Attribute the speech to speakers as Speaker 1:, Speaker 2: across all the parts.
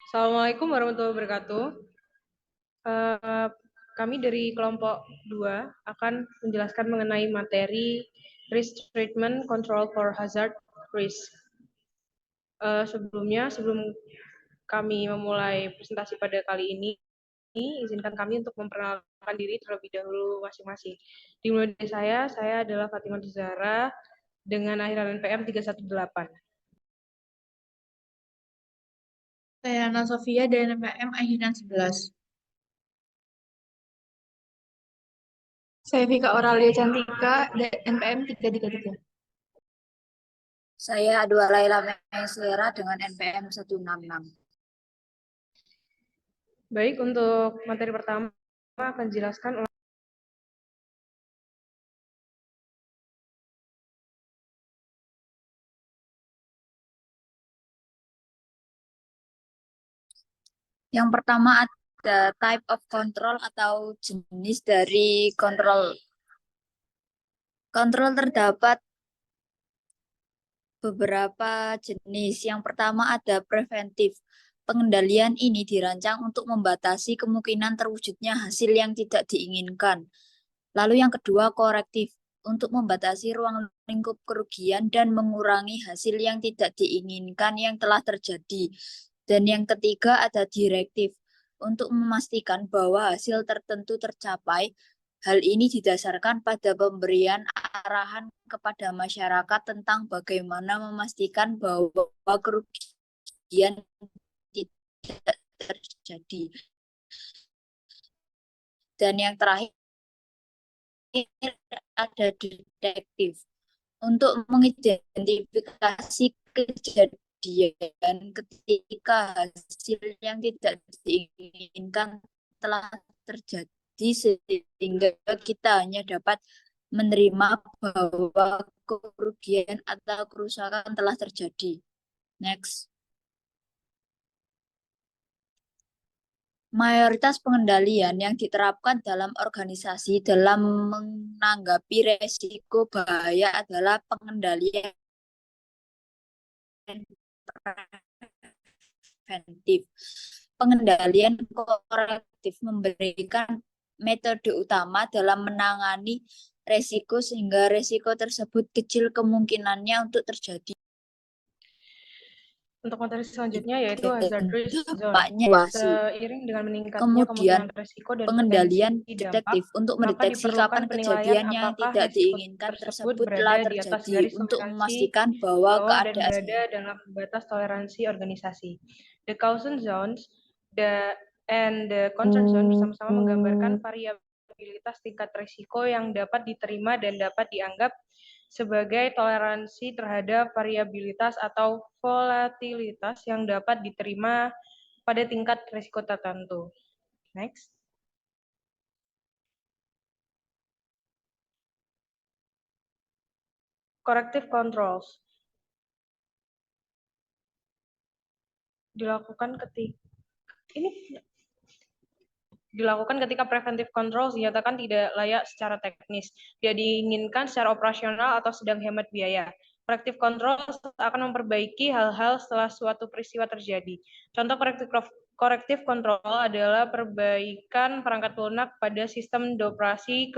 Speaker 1: Assalamualaikum warahmatullahi wabarakatuh. Eh, Kami dari kelompok 2 akan menjelaskan mengenai materi Risk Treatment Control for Hazard Risk. Sebelum kami memulai presentasi pada kali ini, izinkan kami untuk memperkenalkan diri terlebih dahulu masing-masing. Dimulai dari saya adalah Fatimah Zahra dengan akhiran NPM 318.
Speaker 2: Saya Ana Sofia dari NPM akhiran 11. Saya Vika Oralia Cantika dari NPM 333.
Speaker 3: Saya Adwa Laila Meslera dengan NPM 166.
Speaker 1: Baik, untuk materi pertama akan dijelaskan oleh
Speaker 3: Yang pertama ada type of control atau jenis dari kontrol. Kontrol terdapat beberapa jenis. Yang pertama ada preventif. Pengendalian ini dirancang untuk membatasi kemungkinan terwujudnya hasil yang tidak diinginkan. Lalu yang kedua korektif. Untuk membatasi ruang lingkup kerugian dan mengurangi hasil yang tidak diinginkan yang telah terjadi. Dan yang ketiga ada direktif. Untuk memastikan bahwa hasil tertentu tercapai. Hal ini didasarkan pada pemberian arahan kepada masyarakat tentang bagaimana memastikan bahwa kerugian tidak terjadi. Dan yang terakhir ada detektif untuk mengidentifikasi kejadian ketika hasil yang tidak diinginkan telah terjadi sehingga kita hanya dapat menerima bahwa kerugian atau kerusakan telah terjadi. Next. Mayoritas pengendalian yang diterapkan dalam organisasi dalam menanggapi resiko bahaya adalah pengendalian preventif. Pengendalian korektif memberikan metode utama dalam menangani resiko sehingga resiko tersebut kecil kemungkinannya untuk terjadi.
Speaker 1: Untuk materi selanjutnya yaitu hazard risk zone. Seiring dengan meningkatnya
Speaker 3: kemudian
Speaker 1: kemungkinan risiko dan
Speaker 3: pengendalian
Speaker 1: potensi
Speaker 3: detektif
Speaker 1: dampak,
Speaker 3: untuk
Speaker 1: maka
Speaker 3: mendeteksi
Speaker 1: diperlukan
Speaker 3: kapan
Speaker 1: penilaian
Speaker 3: kejadian yang
Speaker 1: apakah
Speaker 3: tidak
Speaker 1: risiko
Speaker 3: diinginkan
Speaker 1: tersebut
Speaker 3: tersebut telah
Speaker 1: berada di atas
Speaker 3: terjadi
Speaker 1: garis
Speaker 3: untuk
Speaker 1: toleransi
Speaker 3: memastikan bahwa
Speaker 1: bawah dan
Speaker 3: keadaan
Speaker 1: berada dalam batas toleransi organisasi. The caution zones and the concern zone bersama-sama menggambarkan variabilitas tingkat risiko yang dapat diterima dan dapat dianggap sebagai toleransi terhadap variabilitas atau volatilitas yang dapat diterima pada tingkat risiko tertentu. Next. Corrective controls dilakukan ketika preventive controls dinyatakan tidak layak secara teknis, tidak diinginkan secara operasional atau sedang hemat biaya. Corrective controls akan memperbaiki hal-hal setelah suatu peristiwa terjadi. Contoh corrective control adalah perbaikan perangkat lunak pada sistem operasi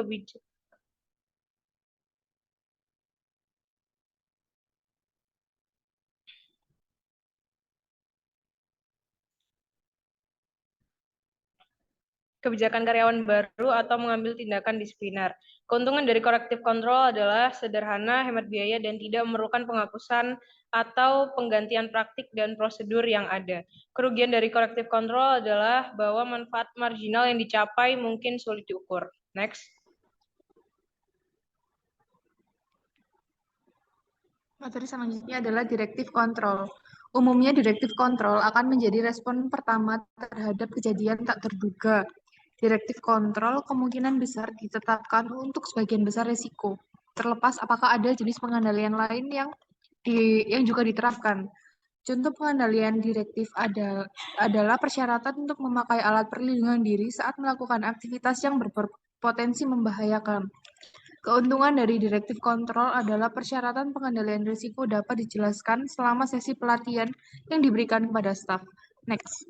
Speaker 1: kebijakan karyawan baru atau mengambil tindakan disipliner. Keuntungan dari corrective control adalah sederhana, hemat biaya, dan tidak memerlukan penghapusan atau penggantian praktik dan prosedur yang ada. Kerugian dari corrective control adalah bahwa manfaat marginal yang dicapai mungkin sulit diukur. Next.
Speaker 2: Materi selanjutnya adalah directive control. Umumnya directive control akan menjadi respon pertama terhadap kejadian tak terduga. Directive control kemungkinan besar ditetapkan untuk sebagian besar risiko, terlepas apakah ada jenis pengendalian lain yang juga diterapkan. Contoh pengendalian direktif adalah persyaratan untuk memakai alat perlindungan diri saat melakukan aktivitas yang berpotensi membahayakan. Keuntungan dari directive control adalah persyaratan pengendalian risiko dapat dijelaskan selama sesi pelatihan yang diberikan kepada staf. Next.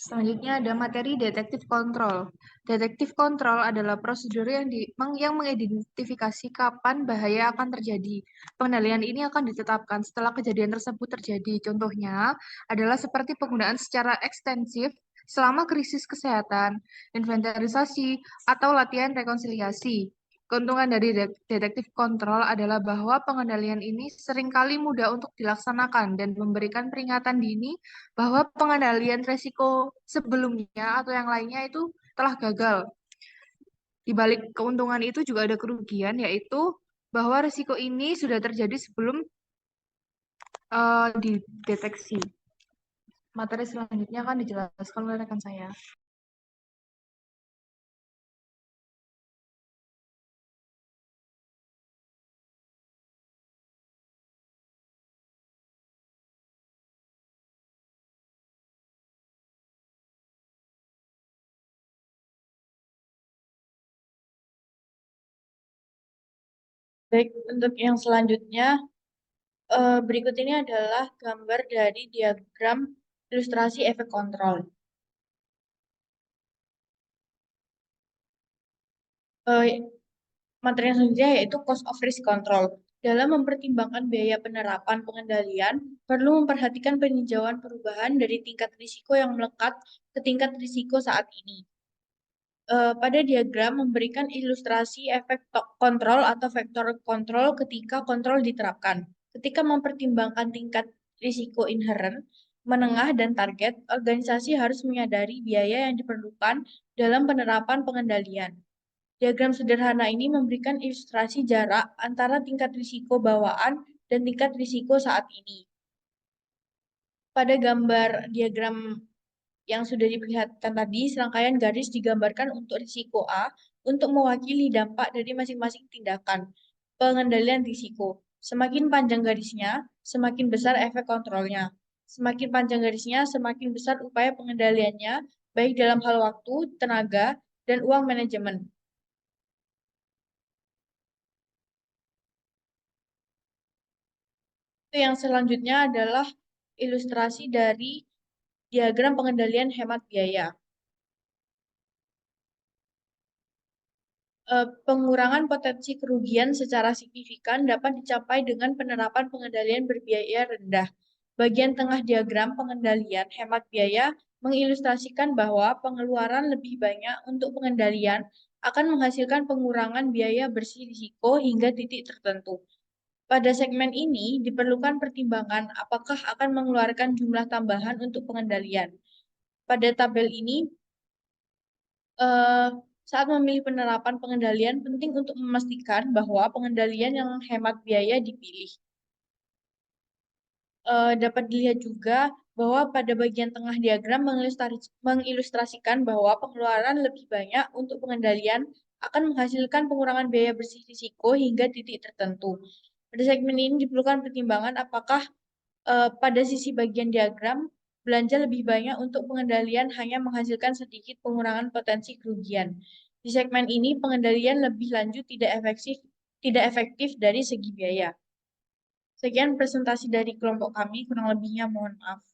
Speaker 2: Selanjutnya ada materi detektif kontrol. Detektif kontrol adalah prosedur yang mengidentifikasi kapan bahaya akan terjadi. Pengendalian ini akan ditetapkan setelah kejadian tersebut terjadi. Contohnya adalah seperti penggunaan secara ekstensif selama krisis kesehatan, inventarisasi, atau latihan rekonsiliasi. Keuntungan dari detektif kontrol adalah bahwa pengendalian ini seringkali mudah untuk dilaksanakan dan memberikan peringatan dini bahwa pengendalian resiko sebelumnya atau yang lainnya itu telah gagal. Di balik keuntungan itu juga ada kerugian, yaitu bahwa resiko ini sudah terjadi sebelum dideteksi. Materi selanjutnya akan dijelaskan oleh rekan saya.
Speaker 4: Baik, untuk yang selanjutnya, berikut ini adalah gambar dari diagram ilustrasi efek kontrol. Materi yang selanjutnya yaitu cost of risk control. Dalam mempertimbangkan biaya penerapan pengendalian, perlu memperhatikan peninjauan perubahan dari tingkat risiko yang melekat ke tingkat risiko saat ini. Pada diagram memberikan ilustrasi efek kontrol atau vektor kontrol ketika kontrol diterapkan. Ketika mempertimbangkan tingkat risiko inherent, menengah, dan target, organisasi harus menyadari biaya yang diperlukan dalam penerapan pengendalian. Diagram sederhana ini memberikan ilustrasi jarak antara tingkat risiko bawaan dan tingkat risiko saat ini. Pada gambar diagram yang sudah diperlihatkan tadi, serangkaian garis digambarkan untuk risiko A untuk mewakili dampak dari masing-masing tindakan pengendalian risiko. Semakin panjang garisnya, semakin besar efek kontrolnya. Semakin panjang garisnya, semakin besar upaya pengendaliannya, baik dalam hal waktu, tenaga, dan uang manajemen. Yang selanjutnya adalah ilustrasi dari diagram pengendalian hemat biaya. Pengurangan potensi kerugian secara signifikan dapat dicapai dengan penerapan pengendalian berbiaya rendah. Bagian tengah diagram pengendalian hemat biaya mengilustrasikan bahwa pengeluaran lebih banyak untuk pengendalian akan menghasilkan pengurangan biaya bersih risiko hingga titik tertentu. Pada segmen ini diperlukan pertimbangan apakah akan mengeluarkan jumlah tambahan untuk pengendalian. Pada tabel ini, saat memilih penerapan pengendalian, penting untuk memastikan bahwa pengendalian yang hemat biaya dipilih. Dapat dilihat juga bahwa pada bagian tengah diagram mengilustrasikan bahwa pengeluaran lebih banyak untuk pengendalian akan menghasilkan pengurangan biaya bersih risiko hingga titik tertentu. Pada segmen ini diperlukan pertimbangan apakah pada sisi bagian diagram belanja lebih banyak untuk pengendalian hanya menghasilkan sedikit pengurangan potensi kerugian. Di segmen ini pengendalian lebih lanjut tidak efektif dari segi biaya. Sekian presentasi dari kelompok kami, kurang lebihnya mohon maaf.